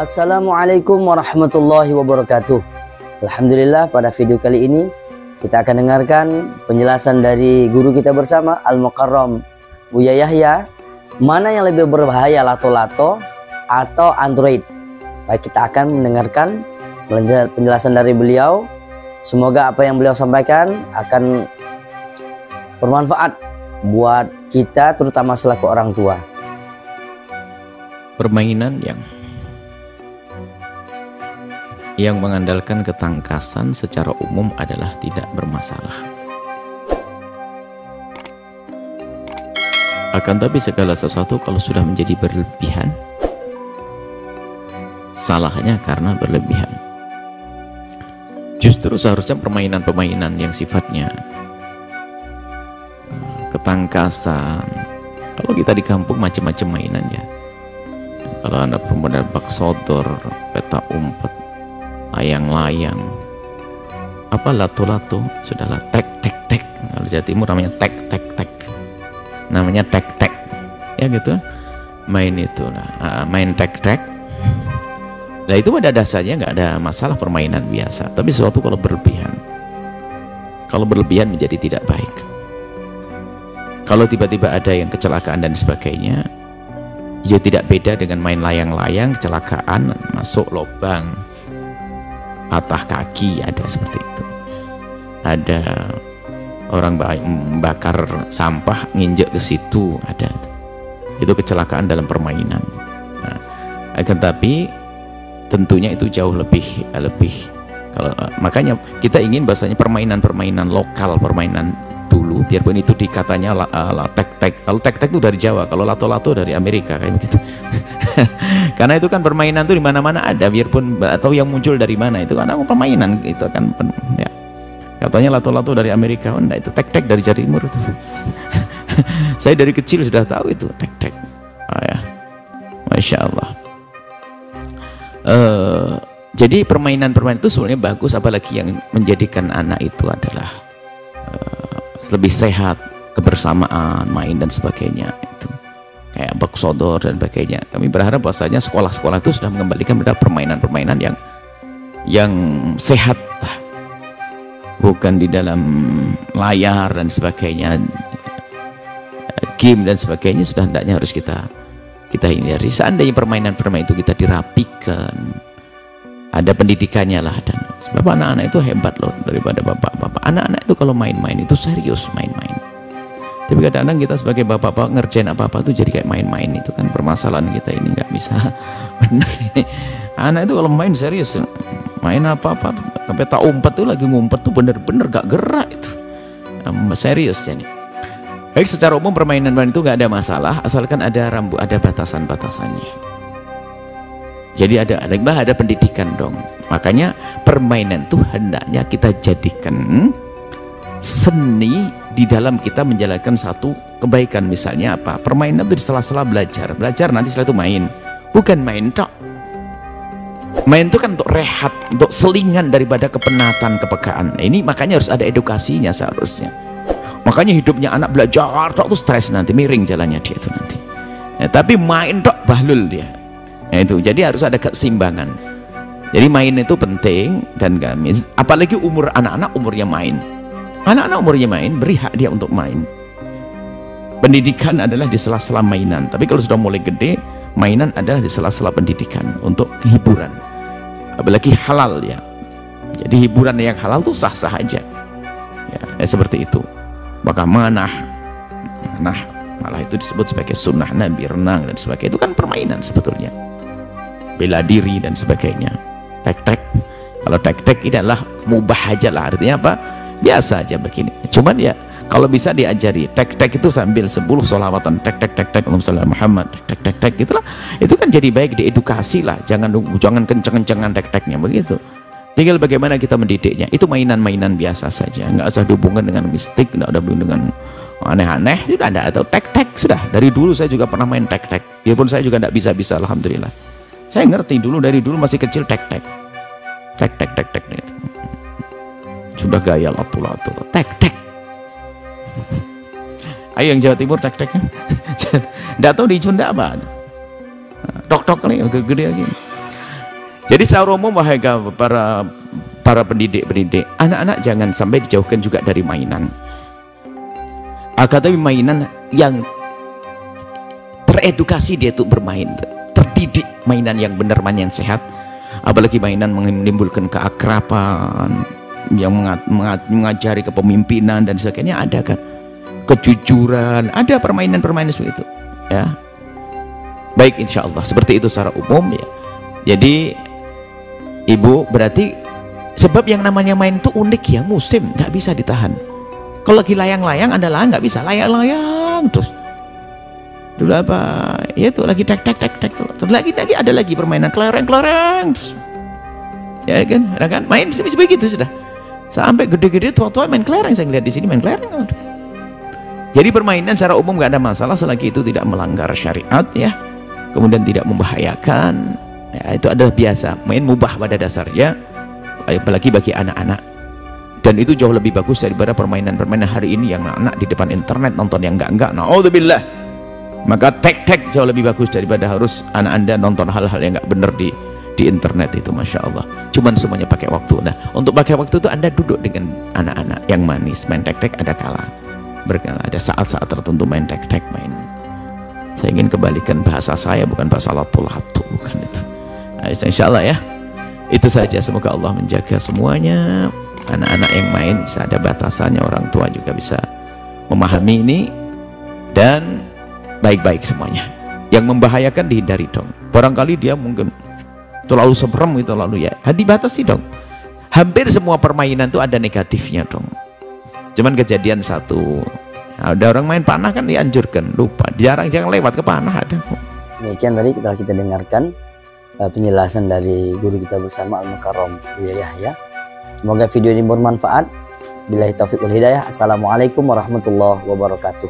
Assalamualaikum warahmatullahi wabarakatuh. Alhamdulillah, pada video kali ini kita akan dengarkan penjelasan dari guru kita bersama Al-Mukarram Buya Yahya. Mana yang lebih berbahaya, lato-lato atau Android? Baik, kita akan mendengarkan penjelasan dari beliau. Semoga apa yang beliau sampaikan akan bermanfaat buat kita, terutama selaku orang tua. Permainan yang mengandalkan ketangkasan secara umum adalah tidak bermasalah. Akan tapi segala sesuatu kalau sudah menjadi berlebihan, salahnya karena berlebihan. Justru seharusnya permainan-permainan yang sifatnya ketangkasan, kalau kita di kampung macam-macam mainan ya. Kalau Anda perempuan bak sodor, peta umpet, layang-layang, apa lato-lato, sudahlah tek-tek-tek. Kalau Jawa Timur namanya tek-tek-tek, namanya tek-tek, ya gitu. Main itulah, main tek-tek. Nah itu pada dasarnya nggak ada masalah, permainan biasa. Tapi sesuatu kalau berlebihan menjadi tidak baik. Kalau tiba-tiba ada yang kecelakaan dan sebagainya, ya tidak beda dengan main layang-layang, kecelakaan, masuk lubang, patah kaki, ada seperti itu. Ada orang bakar sampah, nginjek ke situ, ada. Itu kecelakaan dalam permainan. Nah, akan tapi tentunya itu jauh lebih kalau makanya kita ingin bahasanya permainan-permainan lokal, permainan dulu, biarpun itu dikatanya tek-tek. Kalau tek-tek itu dari Jawa, kalau lato-lato dari Amerika, kayak begitu. Karena itu kan permainan itu di mana-mana ada, biarpun atau yang muncul dari mana itu kan permainan itu kan ya. Katanya lato-lato dari Amerika, oh enggak, itu tek-tek dari Jawa Timur itu. Saya dari kecil sudah tahu itu tek-tek. Oh ya, Masya Allah. Jadi permainan-permainan itu sebenarnya bagus, apalagi yang menjadikan anak itu adalah lebih sehat, kebersamaan, main dan sebagainya, itu kayak bak sodor dan sebagainya. Kami berharap bahwasanya sekolah-sekolah itu sudah mengembalikan pada permainan-permainan yang sehat lah, bukan di dalam layar dan sebagainya, game dan sebagainya. Sudah hendaknya harus kita hindari. Seandainya permainan-permainan itu kita dirapikan, ada pendidikannya lah, dan sebab anak-anak itu hebat loh daripada bapak-bapak. Anak-anak itu kalau main-main itu serius main-main. Tapi kadang-kadang kita sebagai bapak-bapak ngerjain apa-apa tuh jadi kayak main-main. Itu kan permasalahan kita ini, nggak bisa bener ini. Anak itu kalau main serius, main apa-apa, peta umpet tuh lagi ngumpet tuh bener-bener gak gerak itu, serius ya nih. Baik, secara umum permainan itu nggak ada masalah, asalkan ada ada batasan-batasannya. Jadi ada pendidikan dong. Makanya permainan itu hendaknya kita jadikan seni di dalam kita menjalankan satu kebaikan. Misalnya apa? Permainan itu di sela-sela belajar nanti setelah itu main. Bukan main tok. Main itu kan untuk rehat, untuk selingan daripada kepenatan, kepekaan. Nah, ini makanya harus ada edukasinya seharusnya. Makanya hidupnya anak belajar tok tuh stres, nanti miring jalannya dia itu nanti. Nah, tapi main tok bahlul dia. Nah, itu jadi harus ada keseimbangan. Jadi main itu penting, dan kami apalagi umur anak-anak umurnya main. Anak-anak umurnya main, beri hak dia untuk main. Pendidikan adalah di sela-sela mainan. Tapi kalau sudah mulai gede, mainan adalah di sela-sela pendidikan untuk hiburan. Apalagi halal ya. Jadi hiburan yang halal tuh sah-sah aja. Ya, seperti itu. Maka malah itu disebut sebagai sunnah Nabi, renang dan sebagainya. Itu kan permainan sebetulnya. Bela diri dan sebagainya. Tek-tek, kalau tek-tek ini adalah mubah aja lah, artinya apa? Biasa aja begini. Cuman ya kalau bisa diajari tek-tek itu sambil 10 sholawatan, tek-tek-tek-tek Allahumma sholli ala Muhammad, tek-tek-tek gitulah. Itu kan jadi baik, diedukasi lah. Jangan kenceng-kencengan tek-teknya begitu. Tinggal bagaimana kita mendidiknya. Itu mainan-mainan biasa saja, nggak usah dihubungkan dengan mistik, nggak ada hubungan dengan aneh-aneh. Sudah ada, atau tek-tek sudah. Dari dulu saya juga pernah main tek-tek. Biarpun saya juga nggak bisa-bisa, alhamdulillah. Saya ngerti dari dulu masih kecil tek-tek itu. Sudah gaya lato-lato, tek-tek. Ayo yang Jawa Timur tek-teknya. Nggak tahu di Sunda apa. Tok-tok kali, gede-gede lagi. Jadi secara umum wahai para pendidik, anak-anak jangan sampai dijauhkan juga dari mainan. Tapi mainan yang teredukasi dia untuk bermain, terdidik, mainan yang benar, mainan yang sehat. Apalagi mainan menimbulkan keakraban, yang mengajari kepemimpinan dan sebagainya, ada kan, kejujuran, ada permainan-permainan seperti itu ya. Baik, insya Allah seperti itu secara umum ya. Jadi ibu, berarti sebab yang namanya main itu unik ya, musim, nggak bisa ditahan. Kalau lagi layang-layang adalah nggak bisa layang-layang terus. Dulu apa ya, itu lagi tek terus lagi ada lagi permainan kelereng ya kan, main begitu sudah sampai gede-gede, tua-tua main kelereng. Saya lihat di sini main kelereng. Jadi permainan secara umum nggak ada masalah selagi itu tidak melanggar syariat ya, kemudian tidak membahayakan ya, itu adalah biasa, main mubah pada dasarnya, apalagi bagi anak-anak. Dan itu jauh lebih bagus daripada permainan-permainan hari ini yang anak di depan internet nonton yang enggak. Naudzubillah. Maka tek jauh lebih bagus daripada harus anak anda nonton hal-hal yang nggak benar di internet itu. Masya Allah. Cuman semuanya pakai waktu. Nah, untuk pakai waktu itu anda duduk dengan anak-anak yang manis, main tek ada kala, ada saat-saat tertentu main tek main. Saya ingin kembalikan bahasa saya, bukan bahasa latu-latu, bukan itu. Nah, insya Allah ya, itu saja. Semoga Allah menjaga semuanya. Anak-anak yang main bisa ada batasannya, orang tua juga bisa memahami ini, dan baik-baik semuanya. Yang membahayakan dihindari dong. Barangkali dia mungkin terlalu serem gitu, lalu ya dibatasi dong. Hampir semua permainan itu ada negatifnya dong. Cuman kejadian satu, ada orang main panah kan dianjurkan, lupa, jangan lewat ke panah, ada. Demikian tadi kita dengarkan penjelasan dari guru kita bersama Al-Mukarram Buya Yahya. Semoga video ini bermanfaat. Billahi taufiq wal hidayah. Assalamualaikum warahmatullahi wabarakatuh.